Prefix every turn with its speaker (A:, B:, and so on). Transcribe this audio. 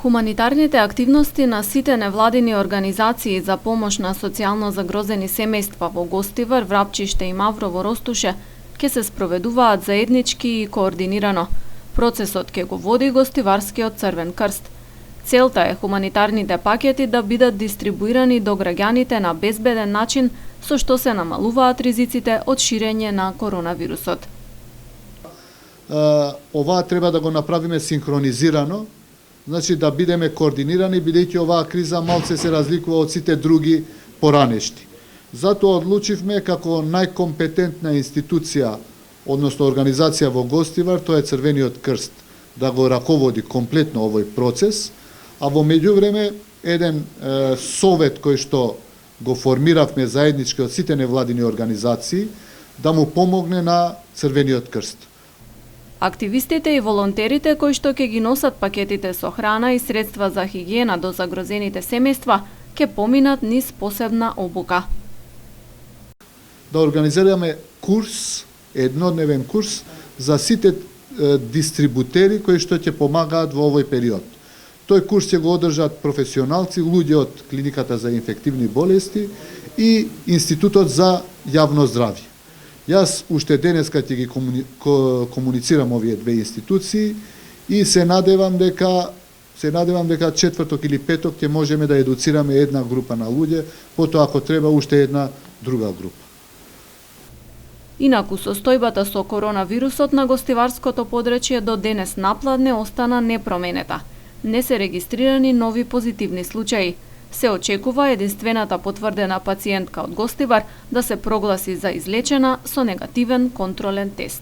A: Хуманитарните активности на сите невладини организации за помош на социјално загрозени семејства во Гостивар, Врапчиште и Маврово Ростуше ќе се спроведуваат заеднички и координирано. Процесот ќе го води Гостиварскиот Црвен крст. Целта е хуманитарните пакети да бидат дистрибуирани до граѓаните на безбеден начин, со што се намалуваат ризиците од ширење на коронавирусот.
B: Ова треба да го направиме синхронизирано, значи да бидеме координирани, бидејќи оваа криза малце се разликува од сите други поранешни. Затоа одлучивме како најкомпетентна институција, односно организација во Гостивар, тоа е Црвениот крст, да го раководи комплетно овој процес, а во меѓувреме еден совет кој што го формиравме заеднички од сите невладини организации, да му помогне на Црвениот крст.
A: Активистите и волонтерите кои што ќе ги носат пакетите со храна и средства за хигиена до загрозените семејства ќе поминат низ посебна обука.
B: Да организираме курс, еднодневен курс за сите дистрибутери кои што ќе помагаат во овој период. Тој курс ќе го одржат професионалци, луѓе од Клиниката за инфективни болести и Институтот за јавно здравје. Јас уште денеска ќе ги комуницирам овие две институции и се надевам дека четврток или петок ќе можеме да едуцираме една група на луѓе, потоа ако треба уште една друга група.
A: Инаку состојбата со коронавирусот на Гостиварското подречје до денес напладне остана непроменета. Не се регистрирани нови позитивни случаи. Се очекува единствената потврдена пациентка од Гостивар да се прогласи за излечена со негативен контролен тест.